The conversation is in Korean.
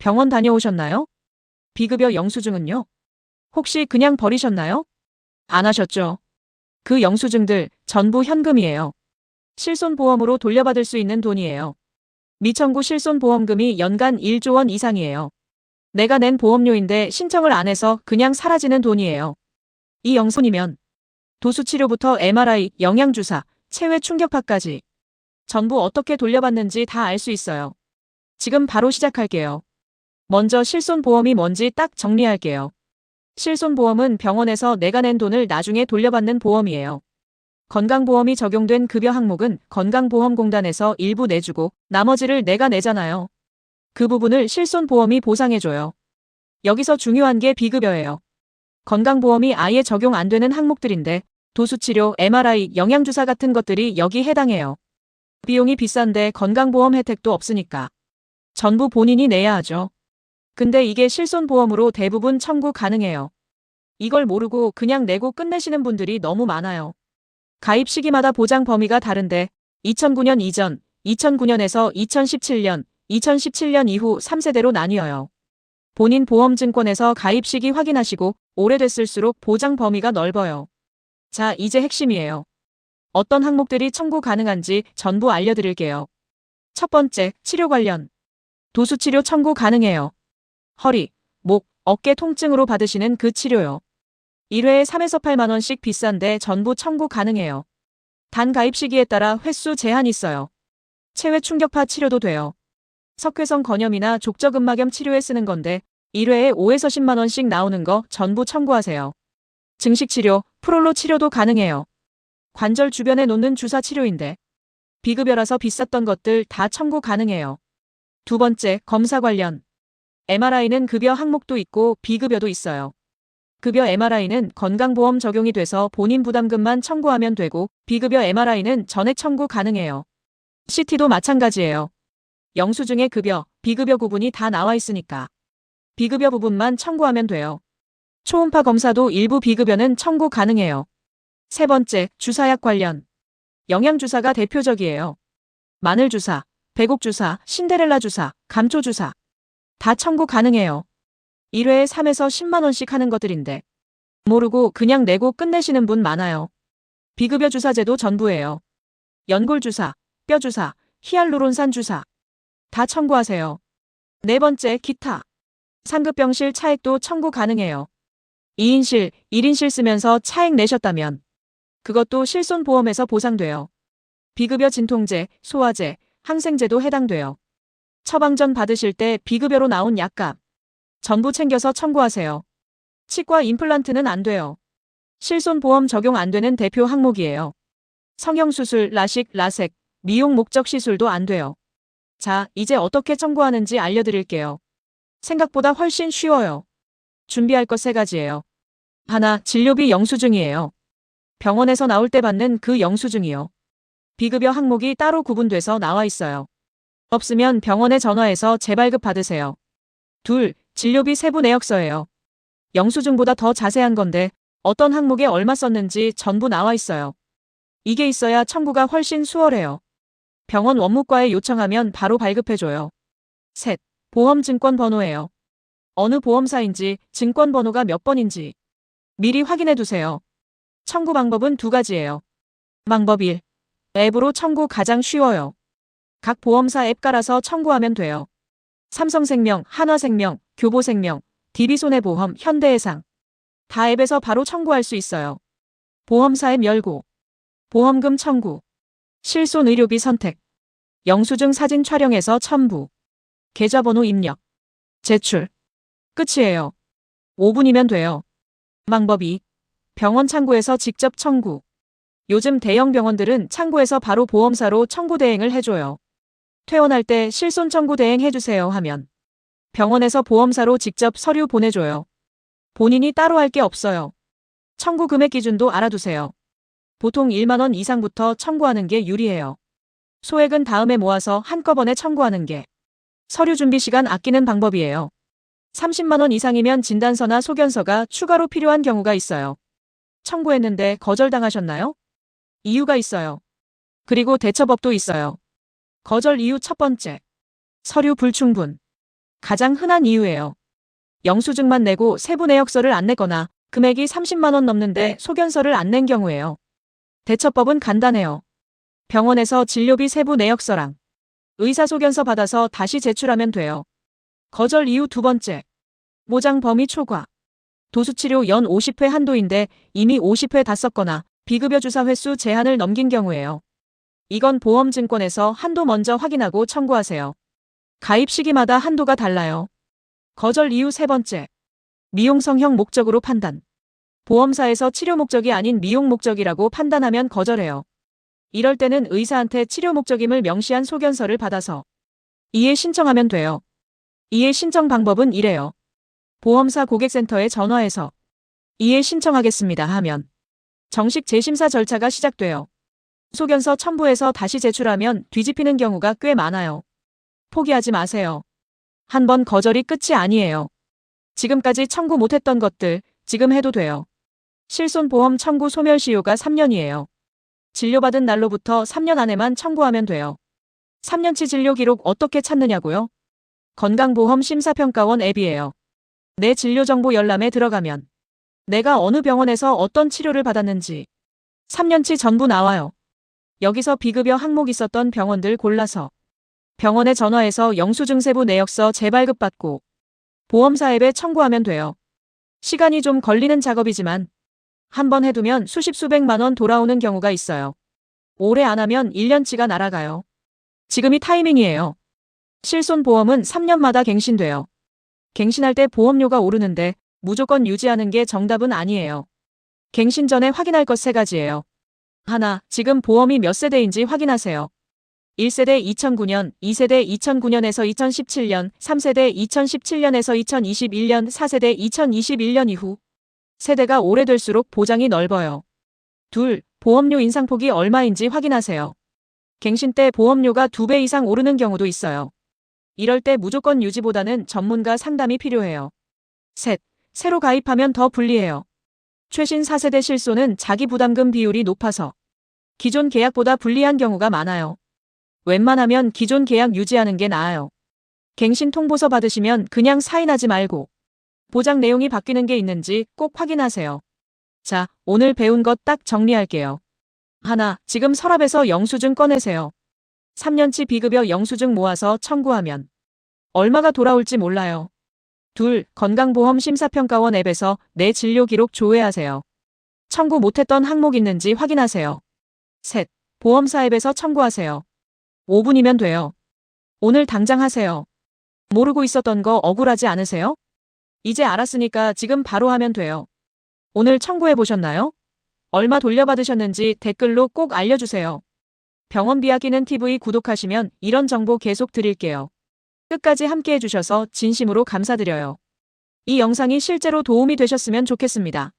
병원 다녀오셨나요? 비급여 영수증은요? 혹시 그냥 버리셨나요? 안 하셨죠? 그 영수증들 전부 현금이에요. 실손보험으로 돌려받을 수 있는 돈이에요. 미청구 실손보험금이 연간 1조 원 이상이에요. 내가 낸 보험료인데 신청을 안 해서 그냥 사라지는 돈이에요. 이 영수이면 도수치료부터 MRI, 영양주사, 체외 충격파까지 전부 어떻게 돌려받는지 다 알 수 있어요. 지금 바로 시작할게요. 먼저 실손보험이 뭔지 딱 정리할게요. 실손보험은 병원에서 내가 낸 돈을 나중에 돌려받는 보험이에요. 건강보험이 적용된 급여 항목은 건강보험공단에서 일부 내주고 나머지를 내가 내잖아요. 그 부분을 실손보험이 보상해줘요. 여기서 중요한 게 비급여예요. 건강보험이 아예 적용 안 되는 항목들인데 도수치료, MRI, 영양주사 같은 것들이 여기 해당해요. 비용이 비싼데 건강보험 혜택도 없으니까 전부 본인이 내야 하죠. 근데 이게 실손보험으로 대부분 청구 가능해요. 이걸 모르고 그냥 내고 끝내시는 분들이 너무 많아요. 가입 시기마다 보장 범위가 다른데 2009년 이전, 2009년에서 2017년, 2017년 이후 3세대로 나뉘어요. 본인 보험증권에서 가입 시기 확인하시고 오래됐을수록 보장 범위가 넓어요. 자, 이제 핵심이에요. 어떤 항목들이 청구 가능한지 전부 알려드릴게요. 첫 번째, 치료 관련. 도수치료 청구 가능해요. 허리, 목, 어깨 통증으로 받으시는 그 치료요. 1회에 3에서 8만 원씩 비싼데 전부 청구 가능해요. 단 가입 시기에 따라 횟수 제한 있어요. 체외 충격파 치료도 돼요. 석회성 건염이나 족저근막염 치료에 쓰는 건데 1회에 5에서 10만 원씩 나오는 거 전부 청구하세요. 증식 치료, 프롤로 치료도 가능해요. 관절 주변에 놓는 주사 치료인데 비급여라서 비쌌던 것들 다 청구 가능해요. 두 번째, 검사 관련. MRI는 급여 항목도 있고 비급여도 있어요. 급여 MRI는 건강보험 적용이 돼서 본인 부담금만 청구하면 되고 비급여 MRI는 전액 청구 가능해요. CT도 마찬가지예요. 영수증의 급여, 비급여 구분이 다 나와 있으니까 비급여 부분만 청구하면 돼요. 초음파 검사도 일부 비급여는 청구 가능해요. 세 번째, 주사약 관련. 영양주사가 대표적이에요. 마늘주사, 배곡주사, 신데렐라 주사, 감초주사. 다 청구 가능해요. 1회에 3에서 10만 원씩 하는 것들인데 모르고 그냥 내고 끝내시는 분 많아요. 비급여 주사제도 전부예요. 연골주사, 뼈주사, 히알루론산 주사. 다 청구하세요. 네 번째, 기타. 상급병실 차액도 청구 가능해요. 2인실, 1인실 쓰면서 차액 내셨다면 그것도 실손보험에서 보상돼요. 비급여 진통제, 소화제, 항생제도 해당돼요. 처방전 받으실 때 비급여로 나온 약값 전부 챙겨서 청구하세요. 치과 임플란트는 안 돼요. 실손보험 적용 안 되는 대표 항목이에요. 성형수술, 라식, 라섹, 미용 목적 시술도 안 돼요. 자, 이제 어떻게 청구하는지 알려드릴게요. 생각보다 훨씬 쉬워요. 준비할 것 3가지예요. 하나, 진료비 영수증이에요. 병원에서 나올 때 받는 그 영수증이요. 비급여 항목이 따로 구분돼서 나와 있어요. 없으면 병원에 전화해서 재발급 받으세요. 둘, 진료비 세부 내역서예요. 영수증보다 더 자세한 건데 어떤 항목에 얼마 썼는지 전부 나와 있어요. 이게 있어야 청구가 훨씬 수월해요. 병원 원무과에 요청하면 바로 발급해줘요. 셋, 보험증권 번호예요. 어느 보험사인지, 증권 번호가 몇 번인지 미리 확인해 두세요. 청구 방법은 2가지예요. 방법 1. 앱으로 청구 가장 쉬워요. 각 보험사 앱 깔아서 청구하면 돼요. 삼성생명, 한화생명, 교보생명, DB손해보험, 현대해상. 다 앱에서 바로 청구할 수 있어요. 보험사 앱 열고 보험금 청구, 실손의료비 선택, 영수증 사진 촬영해서 첨부, 계좌번호 입력, 제출. 끝이에요. 5분이면 돼요. 방법 2. 병원 창구에서 직접 청구. 요즘 대형 병원들은 창구에서 바로 보험사로 청구 대행을 해줘요. 퇴원할 때 실손 청구 대행 해주세요 하면 병원에서 보험사로 직접 서류 보내줘요. 본인이 따로 할 게 없어요. 청구 금액 기준도 알아두세요. 보통 1만 원 이상부터 청구하는 게 유리해요. 소액은 다음에 모아서 한꺼번에 청구하는 게 서류 준비 시간 아끼는 방법이에요. 30만 원 이상이면 진단서나 소견서가 추가로 필요한 경우가 있어요. 청구했는데 거절당하셨나요? 이유가 있어요. 그리고 대처법도 있어요. 거절 이유 첫 번째. 서류 불충분. 가장 흔한 이유예요. 영수증만 내고 세부 내역서를 안 냈거나 금액이 30만 원 넘는데 소견서를 안 낸 경우예요. 대처법은 간단해요. 병원에서 진료비 세부 내역서랑 의사소견서 받아서 다시 제출하면 돼요. 거절 이유 두 번째. 모장 범위 초과. 도수치료 연 50회 한도인데 이미 50회 다 썼거나 비급여 주사 횟수 제한을 넘긴 경우예요. 이건 보험증권에서 한도 먼저 확인하고 청구하세요. 가입 시기마다 한도가 달라요. 거절 이유 세 번째. 미용성형 목적으로 판단. 보험사에서 치료 목적이 아닌 미용 목적이라고 판단하면 거절해요. 이럴 때는 의사한테 치료 목적임을 명시한 소견서를 받아서 이해 신청하면 돼요. 이해 신청 방법은 이래요. 보험사 고객센터에 전화해서 이해 신청하겠습니다 하면 정식 재심사 절차가 시작돼요. 소견서 첨부해서 다시 제출하면 뒤집히는 경우가 꽤 많아요. 포기하지 마세요. 한 번 거절이 끝이 아니에요. 지금까지 청구 못했던 것들 지금 해도 돼요. 실손보험 청구 소멸시효가 3년이에요. 진료받은 날로부터 3년 안에만 청구하면 돼요. 3년치 진료 기록 어떻게 찾느냐고요? 건강보험심사평가원 앱이에요. 내 진료정보 열람에 들어가면 내가 어느 병원에서 어떤 치료를 받았는지 3년치 전부 나와요. 여기서 비급여 항목 있었던 병원들 골라서 병원에 전화해서 영수증 세부 내역서 재발급받고 보험사 앱에 청구하면 돼요. 시간이 좀 걸리는 작업이지만 한번 해두면 수십 수백만 원 돌아오는 경우가 있어요. 오래 안 하면 1년치가 날아가요. 지금이 타이밍이에요. 실손보험은 3년마다 갱신돼요. 갱신할 때 보험료가 오르는데 무조건 유지하는 게 정답은 아니에요. 갱신 전에 확인할 것 3가지예요. 하나, 지금 보험이 몇 세대인지 확인하세요. 1세대 2009년, 2세대 2009년에서 2017년, 3세대 2017년에서 2021년, 4세대 2021년 이후. 세대가 오래될수록 보장이 넓어요. 둘, 보험료 인상폭이 얼마인지 확인하세요. 갱신 때 보험료가 2배 이상 오르는 경우도 있어요. 이럴 때 무조건 유지보다는 전문가 상담이 필요해요. 셋, 새로 가입하면 더 불리해요. 최신 4세대 실손은 자기 부담금 비율이 높아서 기존 계약보다 불리한 경우가 많아요. 웬만하면 기존 계약 유지하는 게 나아요. 갱신 통보서 받으시면 그냥 사인하지 말고 보장 내용이 바뀌는 게 있는지 꼭 확인하세요. 자, 오늘 배운 것 딱 정리할게요. 하나, 지금 서랍에서 영수증 꺼내세요. 3년치 비급여 영수증 모아서 청구하면 얼마가 돌아올지 몰라요. 둘, 건강보험심사평가원 앱에서 내 진료 기록 조회하세요. 청구 못했던 항목 있는지 확인하세요. 셋, 보험사 앱에서 청구하세요. 5분이면 돼요. 오늘 당장 하세요. 모르고 있었던 거 억울하지 않으세요? 이제 알았으니까 지금 바로 하면 돼요. 오늘 청구해 보셨나요? 얼마 돌려받으셨는지 댓글로 꼭 알려주세요. 병원비 아끼는 TV 구독하시면 이런 정보 계속 드릴게요. 끝까지 함께 해주셔서 진심으로 감사드려요. 이 영상이 실제로 도움이 되셨으면 좋겠습니다.